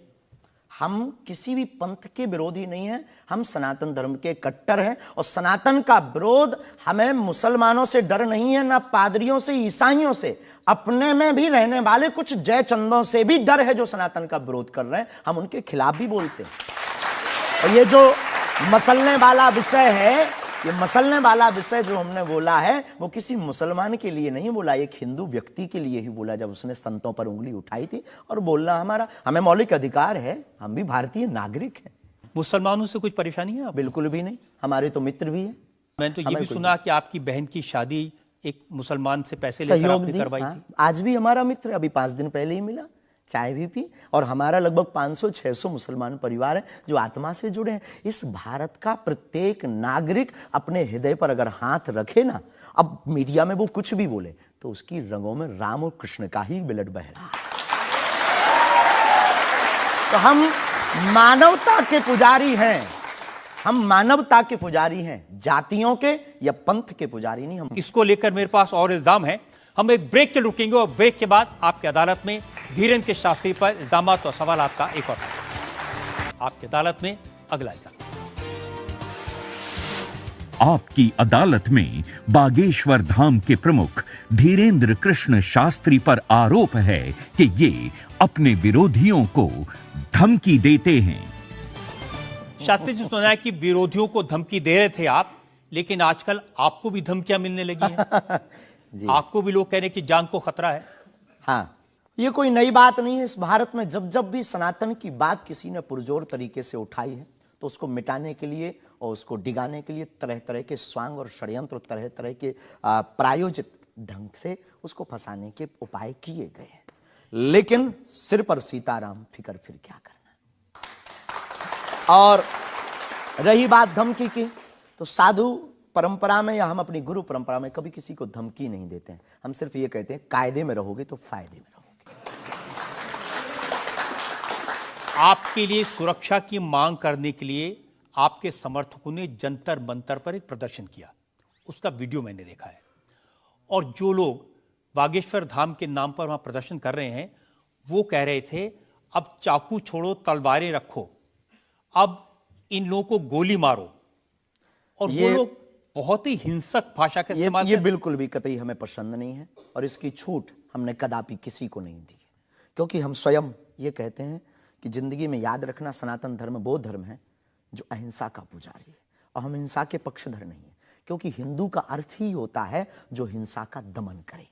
हम किसी भी पंथ के विरोधी नहीं हैं, हम सनातन धर्म के कट्टर हैं, और सनातन का विरोध हमें मुसलमानों से डर नहीं है, ना पादरियों से, ईसाइयों से, अपने में भी रहने वाले कुछ जयचंदों से भी डर है जो सनातन का विरोध कर रहे हैं, हम उनके खिलाफ भी बोलते हैं। और ये जो मसलने वाला विषय है, ये मसलने वाला विषय जो हमने बोला है वो किसी मुसलमान के लिए नहीं बोला, एक हिंदू व्यक्ति के लिए ही बोला, जब उसने संतों पर उंगली उठाई थी। और बोलना हमें मौलिक अधिकार है, हम भी भारतीय नागरिक हैं। मुसलमानों से कुछ परेशानी है आपको? बिल्कुल भी नहीं, हमारे तो मित्र भी हैं। मैंने तो ये भी सुना कि आपकी बहन की शादी एक मुसलमान से पैसे लेकर सहयोग आपने दी, करवाई हाँ। थी। आज भी हमारा मित्र, अभी 5 दिन पहले ही मिला, चाय भी पी, और हमारा लगभग 500-600 मुसलमान परिवार हैं जो आत्मा से जुड़े हैं। इस भारत का प्रत्येक नागरिक अपने हृदय पर अगर हाथ रखे ना, अब मीडिया में वो कुछ भी बोले तो उसकी रंगों में राम और कृष्ण का ही ब्लड बह रहा है। तो हम मानवता के पुजारी हैं, हम मानवता के पुजारी हैं, जातियों के या पंथ के पुजारी नहीं। हम इसको लेकर मेरे पास और इल्जाम है। हम एक ब्रेक के रुकेंगे और ब्रेक के बाद आपकी अदालत में धीरेन्द्र के शास्त्री पर इल्जामात और सवालात का एक और आपकी अदालत में अगला इल्जाम। आपकी अदालत में बागेश्वर धाम के प्रमुख धीरेन्द्र कृष्ण शास्त्री पर आरोप है कि ये अपने विरोधियों को धमकी देते हैं। शास्त्री जी, सुना है कि विरोधियों को धमकी दे रहे थे आप, लेकिन आजकल आपको भी धमकियां मिलने लगी हैं। आपको भी लोग कह रहे हैं कि जान को खतरा है। हाँ, ये कोई नई बात नहीं है। इस भारत में जब जब भी सनातन की बात किसी ने पुरजोर तरीके से उठाई है तो उसको मिटाने के लिए और उसको डिगाने के लिए तरह तरह के स्वांग और षड्यंत्र, तरह तरह के प्रायोजित ढंग से उसको फंसाने के उपाय किए गए हैं। लेकिन सिर पर सीताराम, फिकर फिर क्या करना। और रही बात धमकी की, तो साधु परंपरा में या हम अपनी गुरु परंपरा में कभी किसी को धमकी नहीं देते हैं। हम सिर्फ ये कहते हैं कायदे में रहोगे तो फायदे में रहोगे। आपके लिए सुरक्षा की मांग करने के लिए आपके समर्थकों ने जंतर मंतर पर एक प्रदर्शन किया, उसका वीडियो मैंने देखा है। और जो लोग बागेश्वर धाम के नाम पर वहां प्रदर्शन कर रहे हैं वो कह रहे थे अब चाकू छोड़ो, तलवारें रखो, अब इन लोगों को गोली मारो। और वो लोग बहुत ही हिंसक भाषा का इस्तेमाल ये बिल्कुल भी कतई हमें पसंद नहीं है, और इसकी छूट हमने कदापि किसी को नहीं दी, क्योंकि हम स्वयं ये कहते हैं कि जिंदगी में याद रखना, सनातन धर्म वो धर्म है जो अहिंसा का पुजारी है, और हम हिंसा के पक्षधर नहीं है, क्योंकि हिंदू का अर्थ ही होता है जो हिंसा का दमन करे।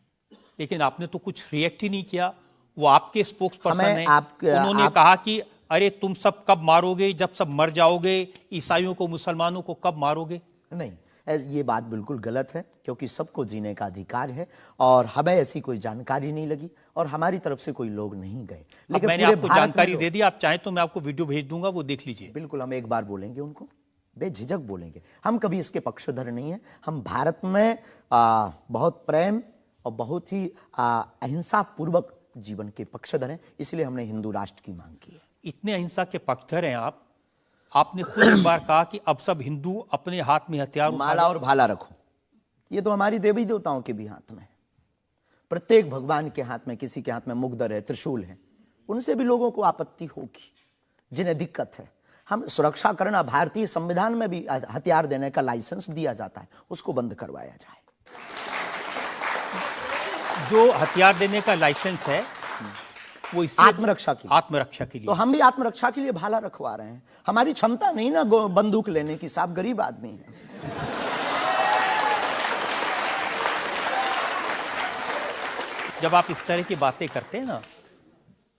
लेकिन आपने तो कुछ रिएक्ट ही नहीं किया। वो आपके स्पोक्स पर्सन हैं, उन्होंने आप कहा कि अरे तुम सब कब मारोगे, जब सब मर जाओगे, ईसाइयों को, मुसलमानों को कब मारोगे? नहीं, ये बात बिल्कुल गलत है, क्योंकि सबको जीने का अधिकार है और हमें ऐसी कोई जानकारी नहीं लगी और हमारी तरफ से कोई लोग नहीं गए। लेकिन मैंने पूरे आपको भारत में जानकारी दे दी, आप चाहें तो मैं आपको वीडियो भेज दूंगा, वो देख लीजिए। बिल्कुल, हम एक बार बोलेंगे उनको, बेझिझक बोलेंगे। हम कभी इसके पक्षधर नहीं है। हम भारत में बहुत प्रेम और बहुत ही अहिंसा पूर्वक जीवन के पक्षधर हैं, इसलिए हमने हिंदू राष्ट्र की मांग की है। इतने अहिंसा के पक्षधर हैं आप, आपने खुद एक बार कहा कि अब सब हिंदू अपने हाथ में हथियार माला और भाला रखो। ये तो हमारी देवी देवताओं के भी हाथ में है। प्रत्येक भगवान के हाथ में, किसी के हाथ में मुगदर है, त्रिशूल है, उनसे भी लोगों को आपत्ति होगी, जिन्हें दिक्कत है। हम सुरक्षा करना, भारतीय संविधान में भी हथियार देने का लाइसेंस दिया जाता है, उसको बंद करवाया जाए। जो हथियार देने का लाइसेंस है वो इसलिए आत्मरक्षा के लिए। तो हम भी आत्मरक्षा के लिए भाला रखवा रहे हैं। हमारी क्षमता नहीं ना बंदूक लेने की, साहब गरीब आदमी है। जब आप इस तरह की बातें करते हैं ना,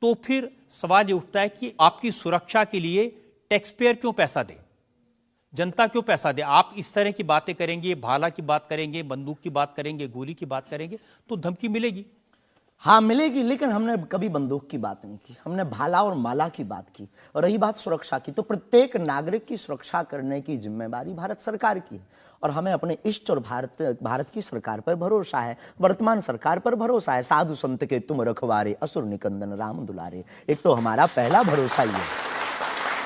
तो फिर सवाल ये उठता है कि आपकी सुरक्षा के लिए टैक्स पेयर क्यों पैसा दे, जनता क्यों पैसा दे? आप इस तरह की बातें करेंगे, भाला की बात करेंगे, बंदूक की बात करेंगे, गोली की बात करेंगे, तो धमकी मिलेगी। हाँ मिलेगी, लेकिन हमने कभी बंदूक की बात नहीं की, हमने भाला और माला की बात की। और रही बात सुरक्षा की, तो प्रत्येक नागरिक की सुरक्षा करने की जिम्मेदारी भारत सरकार की है और हमें अपने इष्ट और भारत की सरकार पर भरोसा है, वर्तमान सरकार पर भरोसा है। साधु संत के तुम रखवारे, असुर निकंदन राम दुलारे। एक तो हमारा पहला भरोसा ही है,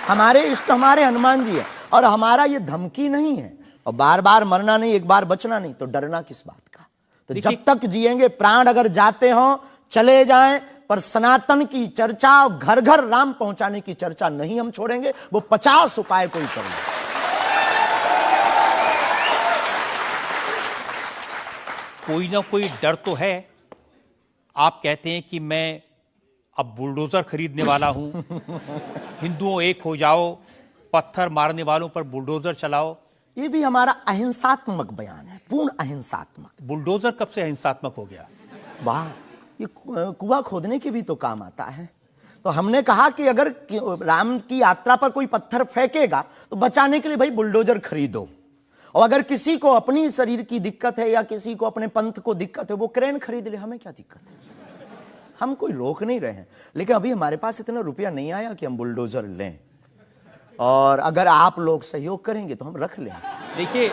हमारे इष्ट हमारे हनुमान जी है, और हमारा ये धमकी नहीं है। और बार बार मरना नहीं, एक बार बचना नहीं, तो डरना किस बात का? तो जब तक जिएंगे, प्राण अगर जाते हो चले जाएं, पर सनातन की चर्चा, घर घर राम पहुंचाने की चर्चा नहीं हम छोड़ेंगे। वो 50 उपाय कोई करें। कोई ना कोई डर तो है। आप कहते हैं कि मैं अब बुलडोजर खरीदने वाला हूं, हिंदुओं एक हो जाओ, पत्थर मारने वालों पर बुलडोजर चलाओ। ये भी हमारा अहिंसात्मक बयान है, पूर्ण अहिंसात्मक। बुलडोजर कब से अहिंसात्मक हो गया? वाह, ये कुआं खोदने के भी तो काम आता है। तो हमने कहा कि अगर राम की यात्रा पर कोई पत्थर फेंकेगा तो बचाने के लिए भाई बुलडोजर खरीदो, और अगर किसी को अपनी शरीर की दिक्कत है या किसी को अपने पंथ को दिक्कत है, वो क्रेन खरीद ले, हमें क्या दिक्कत है? हम कोई रोक नहीं रहे हैं, लेकिन अभी हमारे पास इतना रुपया नहीं आया कि हम बुलडोजर लें, और अगर आप लोग सहयोग करेंगे तो हम रख लें। देखिए,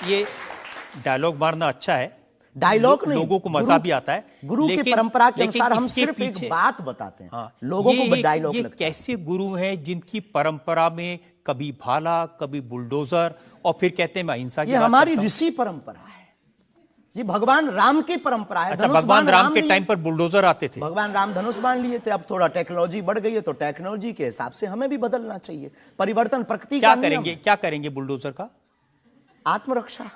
ये डायलॉग मारना अच्छा है, डायलॉग नहीं, लोगों को मजा भी आता है। गुरु की परंपरा के अनुसार हम सिर्फ एक बात बताते हैं। हाँ, लोगों को डायलॉग लगता है। कैसे गुरु हैं जिनकी परंपरा में कभी भाला, कभी बुलडोजर, और फिर कहते हैं मैं अहिंसा की बात करता हूं। ये हमारी ऋषि परंपरा है, ये भगवान राम की परंपरा है। अच्छा, भगवान राम के टाइम पर बुलडोजर आते थे। भगवान राम धनुष बाण लिए थे। अब थोड़ा टेक्नोलॉजी बढ़ गई है, तो टेक्नोलॉजी के हिसाब से हमें भी बदलना चाहिए। परिवर्तन प्रकृति का नियम है। क्या करेंगे बुलडोजर का? आत्मरक्षा।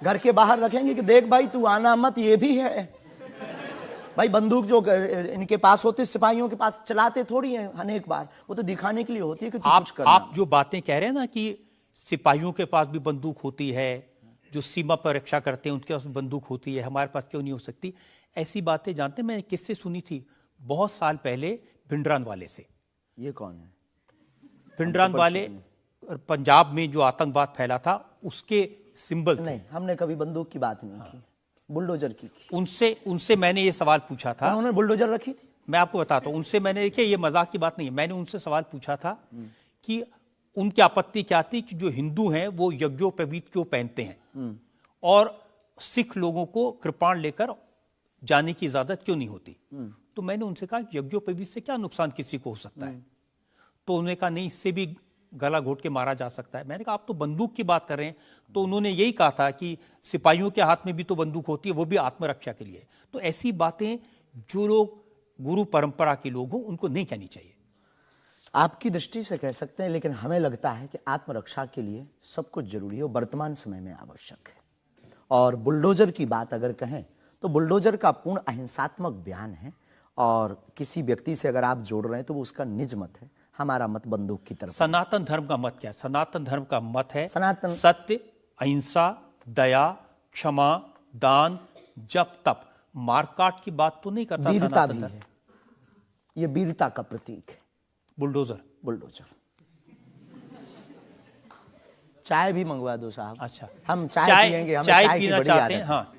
घर के बाहर रखेंगे कि देख भाई तू आना मत, ये भी है भाई। बंदूक जो इनके पास होती, सिपाहियों के पास चलाते थोड़ी है अनेक बार, वो तो दिखाने के लिए होती है कि तू कुछ करना। आप जो बातें कह रहे हैं ना कि सिपाहियों के पास भी बंदूक होती है, जो सीमा पर रक्षा करते हैं उनके पास बंदूक होती है, हमारे पास क्यों नहीं हो सकती? ऐसी बातें जानते हैं, मैंने किससे सुनी थी बहुत साल पहले, भिंडरान वाले से। ये कौन है? भिंडरान वाले पंजाब में जो आतंकवाद फैला था उसके सिंबल थे। नहीं, हमने कभी बंदूक की बात नहीं की, बुलडोजर की। उनसे मैंने ये सवाल पूछा था। उन्होंने बुलडोजर रखी थी। मैं आपको बताता हूं, उनसे मैंने, देखिए ये मजाक की बात नहीं है, मैंने उनसे सवाल पूछा था कि उनकी आपत्ति क्या थी कि जो हिंदू हैं वो यज्ञोपवीत क्यों पहनते हैं और सिख लोगों को कृपाण लेकर जाने की इजाजत क्यों नहीं होती। तो मैंने उनसे कहा कि यज्ञोपवीत से क्या नुकसान किसी को हो सकता है? तो उन्होंने कहा नहीं, इससे भी गला घोट के मारा जा सकता है। मैंने कहा आप तो बंदूक की बात कर रहे हैं। तो उन्होंने यही कहा था कि सिपाहियों के हाथ में भी तो बंदूक होती है, वो भी आत्मरक्षा के लिए। तो ऐसी बातें जो लोग गुरु परंपरा के लोग हों उनको नहीं कहनी चाहिए। आपकी दृष्टि से कह सकते हैं, लेकिन हमें लगता है कि आत्मरक्षा के लिए सब कुछ जरूरी है और वर्तमान समय में आवश्यक है। और बुलडोजर की बात अगर कहें तो बुलडोजर का पूर्ण अहिंसात्मक बयान है, और किसी व्यक्ति से अगर आप जोड़ रहे हैं तो वो उसका निज मत है। हमारा मत बंदूक की तरफ। सनातन धर्म का मत क्या है? सनातन धर्म का मत है सनातन सत्य, अहिंसा, दया, क्षमा, दान, जप, तप। मारकाट की बात तो नहीं करता। वीरता भी है, ये वीरता का प्रतीक है बुलडोजर। चाय भी मंगवा दो साहब। अच्छा, हम चाय पियेंगे, हमें चाय की पीना बड़ी चाहते आदत हैं। है। हाँ,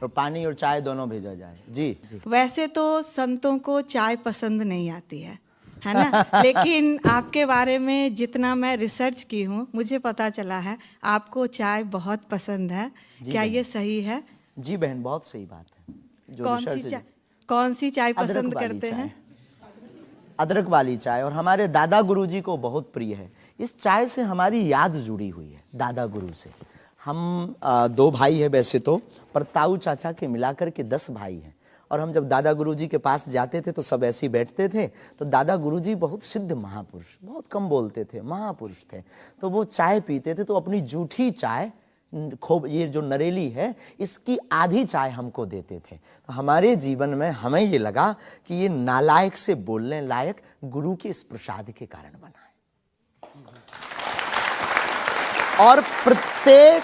तो पानी और चाय दोनों भेजा जाए। जी जी। वैसे तो संतों को चाय पसंद नहीं आती है ना? लेकिन आपके बारे में जितना मैं रिसर्च की हूँ, मुझे पता चला है आपको चाय बहुत पसंद है। क्या ये सही है? जी बहन, बहुत सही बात है। जो कौन सी चाय अदरक पसंद वाली करते चाय। हैं? अदरक वाली चाय, और हमारे दादा गुरु जी को बहुत प्रिय है। इस चाय से हमारी याद जुड़ी हुई है दादा गुरु से। हम 2 भाई हैं वैसे तो, पर ताऊ चाचा के मिलाकर के 10 भाई हैं। और हम जब दादा गुरुजी के पास जाते थे तो सब ऐसे ही बैठते थे। तो दादा गुरुजी बहुत सिद्ध महापुरुष, बहुत कम बोलते थे, महापुरुष थे। तो वो चाय पीते थे तो अपनी जूठी चाय, खूब ये जो नरेली है, इसकी आधी चाय हमको देते थे। तो हमारे जीवन में हमें ये लगा कि ये नालायक से बोलने लायक गुरु के इस प्रसाद के कारण बना है। और प्रत्येक,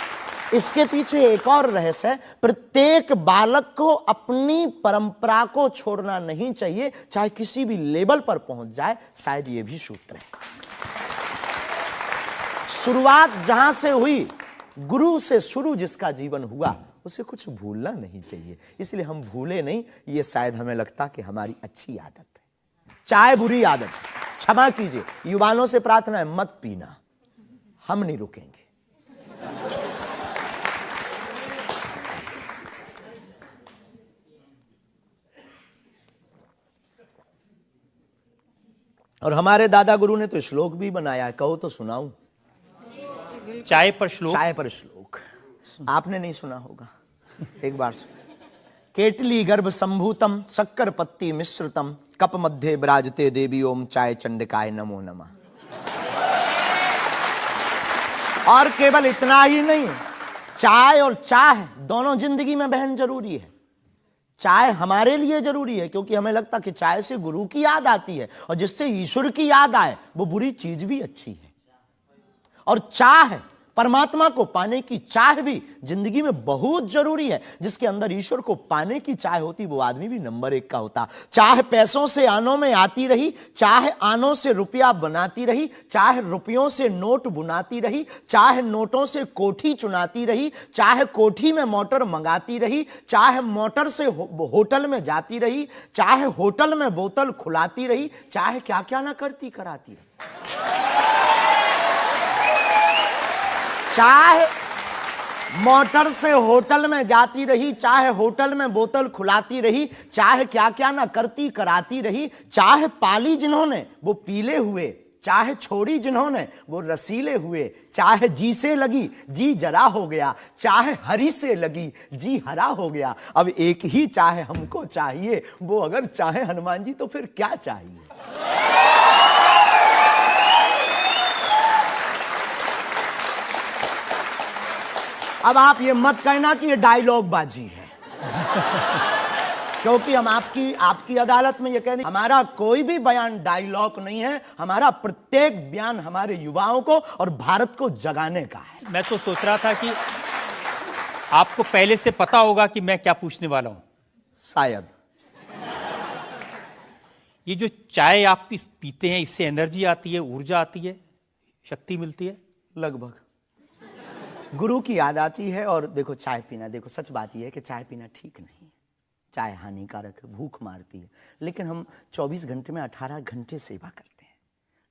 इसके पीछे एक और रहस्य है, प्रत्येक बालक को अपनी परंपरा को छोड़ना नहीं चाहिए, चाहे किसी भी लेवल पर पहुंच जाए। शायद ये भी सूत्र है। शुरुआत जहां से हुई, गुरु से शुरू जिसका जीवन हुआ, उसे कुछ भूलना नहीं चाहिए। इसलिए हम भूले नहीं, ये शायद हमें लगता कि हमारी अच्छी आदत है। चाय बुरी आदत, क्षमा कीजिए। युवाओं से प्रार्थना है, मत पीना, हम नहीं रुकेंगे। और हमारे दादा गुरु ने तो श्लोक भी बनाया है, कहो तो सुनाऊं। चाय पर श्लोक। चाय पर श्लोक आपने नहीं सुना होगा, एक बार सुन। केटली गर्भ संभूतम शक्कर पत्ती मिश्रितम कप मध्य विराजते देवी ओम चाय चंडिकाय नमो नमः। और केवल इतना ही नहीं, चाय और चाह दोनों जिंदगी में बहन जरूरी है। चाय हमारे लिए जरूरी है क्योंकि हमें लगता कि चाय से गुरु की याद आती है, और जिससे ईश्वर की याद आए वो बुरी चीज भी अच्छी है। और चाह, परमात्मा को पाने की चाह भी जिंदगी में बहुत जरूरी है। जिसके अंदर ईश्वर को पाने की चाह होती, वो आदमी भी नंबर 1 का होता। चाह पैसों से आनों में आती रही, चाह आनों से रुपया बनाती रही, चाह रुपयों से नोट बुनाती रही, चाह नोटों से कोठी चुनाती रही, चाह कोठी में मोटर मंगाती रही, चाह मोटर से होटल में जाती रही, चाहे होटल में बोतल खुलाती रही, चाहे क्या क्या ना करती कराती रही। चाहे मोटर से होटल में जाती रही, चाहे होटल में बोतल खुलाती रही, चाहे क्या क्या ना करती कराती रही, चाहे पाली जिन्होंने वो पीले हुए, चाहे छोड़ी जिन्होंने वो रसीले हुए, चाहे जी से लगी जी जरा हो गया, चाहे हरी से लगी जी हरा हो गया। अब एक ही चाहे हमको चाहिए, वो अगर चाहे हनुमान जी तो फिर क्या चाहिए। अब आप ये मत कहना कि ये डायलॉग बाजी है क्योंकि हम आपकी अदालत में ये कहने, हमारा कोई भी बयान डायलॉग नहीं है। हमारा प्रत्येक बयान हमारे युवाओं को और भारत को जगाने का है। मैं तो सोच रहा था कि आपको पहले से पता होगा कि मैं क्या पूछने वाला हूं। शायद ये जो चाय आप पीते हैं, इससे एनर्जी आती है, ऊर्जा आती है, शक्ति मिलती है? लगभग गुरु की याद आती है। और देखो चाय पीना, देखो सच बात यह है कि चाय पीना ठीक नहीं है, चाय हानिकारक है, भूख मारती है। लेकिन हम 24 घंटे में 18 घंटे सेवा करते हैं,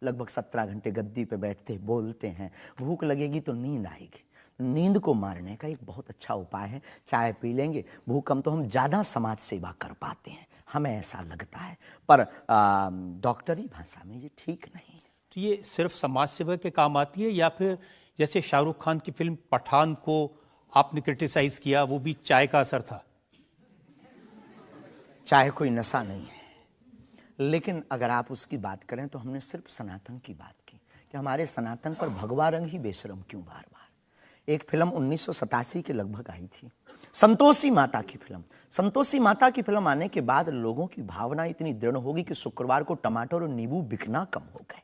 लगभग 17 घंटे गद्दी पे बैठते बोलते हैं। भूख लगेगी तो नींद आएगी, नींद को मारने का एक बहुत अच्छा उपाय है चाय पी लेंगे। भूख कम तो हम ज़्यादा समाज सेवा कर पाते हैं, हमें ऐसा लगता है, पर डॉक्टरी भाषा में ये ठीक नहीं है। तो ये सिर्फ समाज सेवा के काम आती है, या फिर जैसे शाहरुख खान की फिल्म पठान को आपने क्रिटिसाइज किया, वो भी चाय का असर था? चाय कोई नशा नहीं है, लेकिन अगर आप उसकी बात करें तो हमने सिर्फ सनातन की बात की कि हमारे सनातन पर भगवा रंग ही बेशरम क्यों बार बार। एक फिल्म 1987 के लगभग आई थी, संतोषी माता की फिल्म। संतोषी माता की फिल्म आने के बाद लोगों की भावना इतनी दृढ़ होगी कि शुक्रवार को टमाटर और नींबू बिकना कम हो गए।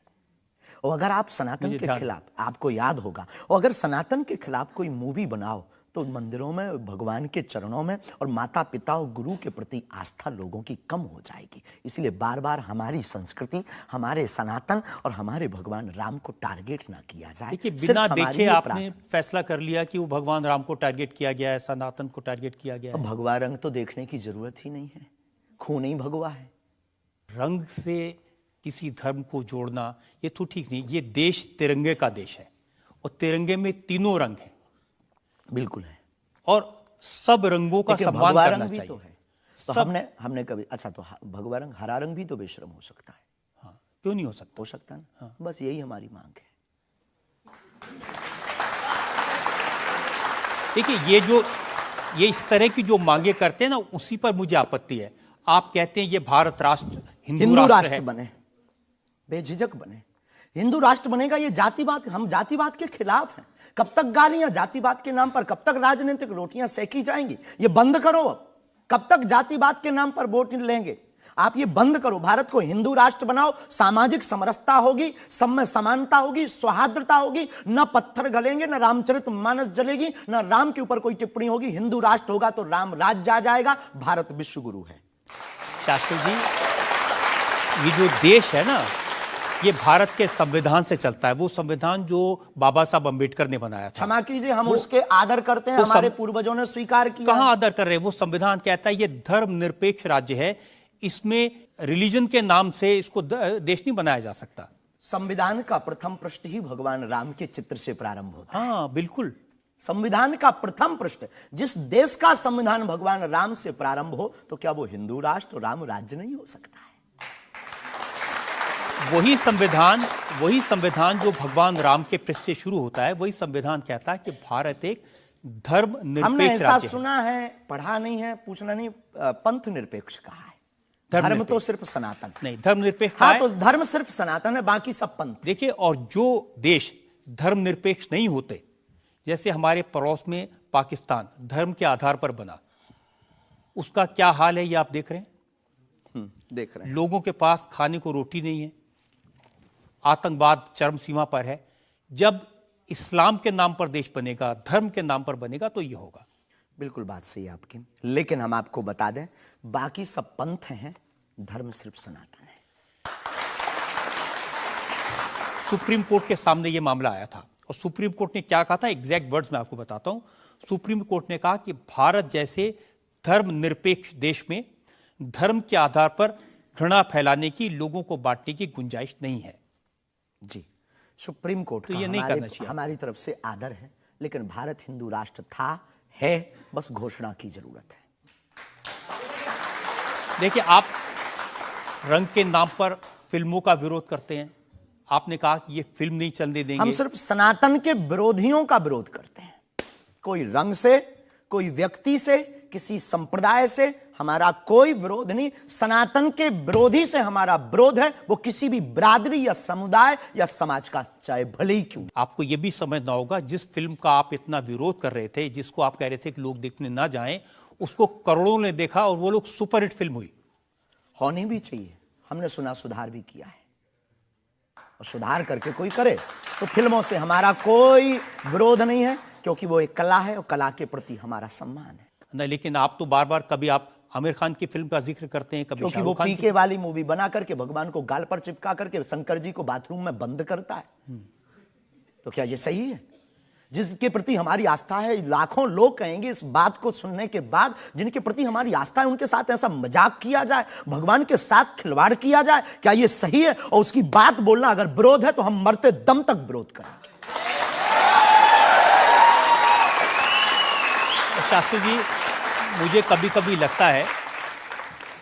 और अगर आप सनातन के खिलाफ, आपको याद होगा, और अगर सनातन के खिलाफ कोई मूवी बनाओ तो मंदिरों में, भगवान के चरणों में और माता पिता और गुरु के प्रति आस्था लोगों की कम हो जाएगी। इसलिए बार बार हमारी संस्कृति, हमारे सनातन और हमारे भगवान राम को टारगेट ना किया जाए। देखिए, सिर्फ बिना हमारी देखे ये आपने फैसला कर लिया कि वो भगवान राम को टारगेट किया गया है, सनातन को टारगेट किया गया है। भगवा रंग तो देखने की जरूरत ही नहीं है, खून ही भगवा है। रंग से किसी धर्म को जोड़ना ये तो ठीक नहीं। ये देश तिरंगे का देश है और तिरंगे में तीनों रंग हैं। बिल्कुल है, और सब रंगों का लेकिन सम्मान भगवा करना रंग भी चाहिए। तो है। तो सब- हमने कभी, अच्छा तो भगवा रंग, हरा रंग भी तो बेशर्म हो सकता है। हाँ, क्यों नहीं हो सकता? हो सकता है ना। बस यही हमारी मांग है। देखिए, ये इस तरह की जो मांगे करते हैं ना, उसी पर मुझे आपत्ति है। आप कहते हैं ये भारत राष्ट्र हिंदू राष्ट्र राष्ट्र है। बने, बेझिझक बने, हिंदू राष्ट्र बनेगा। ये जातिवाद, हम जातिवाद के खिलाफ हैं। कब तक गालियां जातिवाद के नाम पर, कब तक राजनीतिक रोटियां सेकी जाएंगी? ये बंद करो अब। कब तक जातिवाद के नाम पर वोट लेंगे? आप ये बंद करो। भारत को हिंदू राष्ट्र बनाओ, सामाजिक समरसता होगी, सब में समानता होगी, सौहार्दता होगी, न पत्थर गलेंगे, न रामचरितमानस जलेगी, न राम के ऊपर कोई टिप्पणी होगी। हिंदू राष्ट्र होगा तो राम राज्य आ जाएगा। भारत विश्व गुरु है। शास्त्री जी, ये जो देश है ना, ये भारत के संविधान से चलता है। वो संविधान जो बाबा साहब अंबेडकर ने बनाया था। क्षमा कीजिए, हम उसके आदर करते हैं, हमारे पूर्वजों ने स्वीकार किया। कहां आदर कर रहे हैं? वो संविधान कहता है ये धर्मनिरपेक्ष राज्य है, इसमें रिलीजन के नाम से इसको देश नहीं बनाया जा सकता। संविधान का प्रथम पृष्ठ ही भगवान राम के चित्र से प्रारंभ होता है। हाँ, बिल्कुल। संविधान का प्रथम पृष्ठ, जिस देश का संविधान भगवान राम से प्रारंभ हो, तो क्या वो हिंदू राष्ट्र और राम राज्य नहीं हो सकता है? वही संविधान जो भगवान राम के पृष्ठ से शुरू होता है, वही संविधान कहता है कि भारत एक धर्मनिरपेक्ष हमने राज्य ऐसा है। सुना है, पढ़ा नहीं है, पूछना नहीं, पंथ निरपेक्ष कहा है। धर्म तो सिर्फ सनातन नहीं, धर्मनिरपेक्ष हाँ, है। तो धर्म सिर्फ सनातन है, बाकी सब पंथ। देखिए, और जो देश धर्मनिरपेक्ष नहीं होते, जैसे हमारे पड़ोस में पाकिस्तान धर्म के आधार पर बना, उसका क्या हाल है ये आप देख रहे हैं। देख रहे हैं। लोगों के पास खाने को रोटी नहीं है, आतंकवाद चरम सीमा पर है। जब इस्लाम के नाम पर देश बनेगा, धर्म के नाम पर बनेगा, तो ये होगा। बिल्कुल बात सही है आपकी, लेकिन हम आपको बता दें, बाकी सब पंथ हैं, धर्म सिर्फ सनातन है। सुप्रीम कोर्ट के सामने ये मामला आया था और सुप्रीम कोर्ट ने क्या कहा था, एग्जैक्ट वर्ड्स मैं आपको बताता हूं। सुप्रीम कोर्ट ने कहा कि भारत जैसे धर्मनिरपेक्ष देश में धर्म के आधार पर घृणा फैलाने की, लोगों को बांटने की गुंजाइश नहीं है। जी, सुप्रीम कोर्ट तो का ये नहीं करना चाहिए। हमारी तरफ से आदर है, लेकिन भारत हिंदू राष्ट्र था, है, बस घोषणा की जरूरत है। देखिए, आप रंग के नाम पर फिल्मों का विरोध करते हैं। आपने कहा कि ये फिल्म नहीं चलने देंगे। हम सिर्फ सनातन के विरोधियों का विरोध करते हैं। कोई रंग से, कोई व्यक्ति से, किसी संप्रदाय से हमारा कोई विरोध नहीं। सनातन के विरोधी से हमारा विरोध है, वो किसी भी बिरादरी या समुदाय या समाज का, चाहे भले ही क्यों। आपको यह भी समझना होगा, जिस फिल्म का आप इतना विरोध कर रहे थे, जिसको आप कह रहे थे कि लोग देखने ना जाएं, उसको करोड़ों ने देखा और वो लोग सुपरहिट फिल्म हुई। होनी भी चाहिए। हमने सुना सुधार भी किया है, और सुधार करके कोई करे तो फिल्मों से हमारा कोई विरोध नहीं है, क्योंकि वो एक कला है और कला के प्रति हमारा सम्मान है। नहीं, लेकिन आप तो बार बार, कभी आप आमिर खान की फिल्म का जिक्र करते हैं, कभी क्योंकि वो शाहरुख खान पीके वाली मूवी बना करके भगवान को गाल पर चिपका करके शंकर जी को बाथरूम में बंद करता है। तो क्या ये सही है? जिसके प्रति हमारी आस्था है, लाखों लोग कहेंगे इस बात को सुनने के बाद, जिनके प्रति हमारी आस्था है, उनके साथ ऐसा मजाक किया जाए, भगवान के साथ खिलवाड़ किया जाए, क्या ये सही है? और उसकी बात बोलना अगर विरोध है तो हम मरते दम तक विरोध करेंगे। शास्त्री जी, मुझे कभी कभी लगता है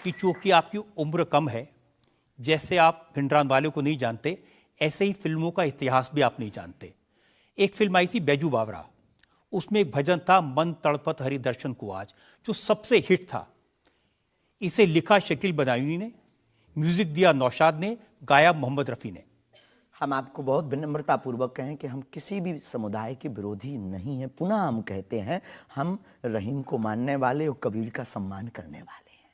कि चूंकि आपकी उम्र कम है, जैसे आप भिंडरान वाले को नहीं जानते, ऐसे ही फिल्मों का इतिहास भी आप नहीं जानते। एक फिल्म आई थी बैजू बावरा, उसमें एक भजन था, मन तड़पत हरि दर्शन को आज, जो सबसे हिट था। इसे लिखा शकील बदायूनी ने, म्यूजिक दिया नौशाद ने, गाया मोहम्मद रफ़ी ने। हम आपको बहुत विनम्रता पूर्वक कहें कि हम किसी भी समुदाय के विरोधी नहीं हैं। पुनः हम कहते हैं, हम रहीम को मानने वाले और कबीर का सम्मान करने वाले हैं।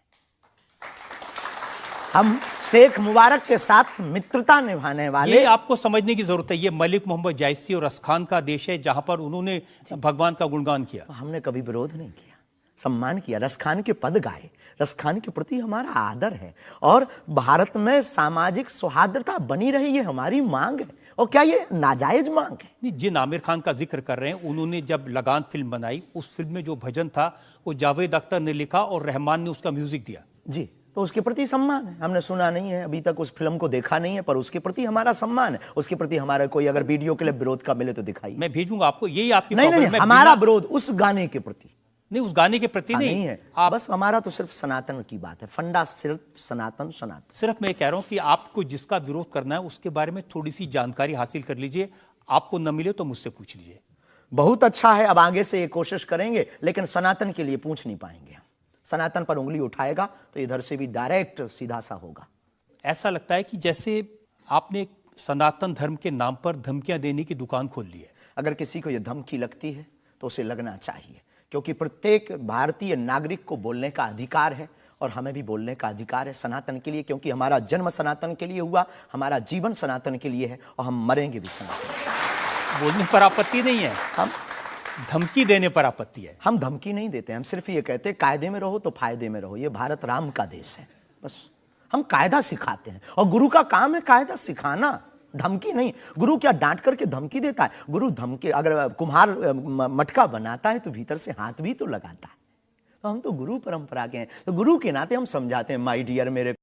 हम शेख मुबारक के साथ मित्रता निभाने वाले। ये आपको समझने की जरूरत है, ये मलिक मोहम्मद जायसी और रसखान का देश है जहां पर उन्होंने भगवान का गुणगान किया। हमने कभी विरोध नहीं किया, सम्मान किया, रसखान के पद गाए, रसखान के प्रति हमारा आदर है और भारत में सामाजिक सौहार्दता बनी रही है हमारी मांग है। और क्या ये नाजायज मांग है? नहीं, जिन आमिर खान का जिक्र कर रहे हैं, उन्होंने जब लगान फिल्म बनाई, उस फिल्म में जो भजन था वो जावेद अख्तर ने लिखा और रहमान ने उसका म्यूजिक दिया। जी, तो उसके प्रति सम्मान है। हमने सुना नहीं है, अभी तक उस फिल्म को देखा नहीं है, पर उसके प्रति हमारा सम्मान है। उसके प्रति हमारा कोई अगर वीडियो के लिए विरोध का मिले तो दिखाइए। मैं भेजूंगा आपको, यही आपकी नहीं, प्रॉब्लम है। हमारा विरोध उस गाने के प्रति नहीं, उस गाने के प्रति नहीं है। बस हमारा तो सिर्फ सनातन की बात है, फंडा सिर्फ सनातन। सिर्फ मैं कह रहा हूं कि आपको जिसका विरोध करना है उसके बारे में थोड़ी सी जानकारी हासिल कर लीजिए। आपको न मिले तो मुझसे पूछ लीजिए। बहुत अच्छा है, अब आगे से ये कोशिश करेंगे, लेकिन सनातन के लिए पूछ नहीं पाएंगे हम। सनातन पर उंगली उठाएगा तो इधर से भी डायरेक्ट सीधा सा होगा। ऐसा लगता है कि जैसे आपने सनातन धर्म के नाम पर धमकियां देने की दुकान खोल ली है। अगर किसी को यह धमकी लगती है तो उसे लगना चाहिए, क्योंकि प्रत्येक भारतीय नागरिक को बोलने का अधिकार है और हमें भी बोलने का अधिकार है सनातन के लिए, क्योंकि हमारा जन्म सनातन के लिए हुआ, हमारा जीवन सनातन के लिए है और हम मरेंगे भी सनातन। बोलने पर आपत्ति नहीं है, हम धमकी देने पर आपत्ति है। हम धमकी नहीं देते, हम सिर्फ ये कहते हैं कायदे में रहो तो फायदे में रहो। ये भारत राम का देश है, बस हम कायदा सिखाते हैं और गुरु का काम है कायदा सिखाना, धमकी नहीं। गुरु क्या डांट करके धमकी देता है? गुरु धमकी, अगर कुम्हार मटका बनाता है तो भीतर से हाथ भी तो लगाता है। तो हम तो गुरु परंपरा के हैं, तो गुरु के नाते हम समझाते हैं, माय डियर मेरे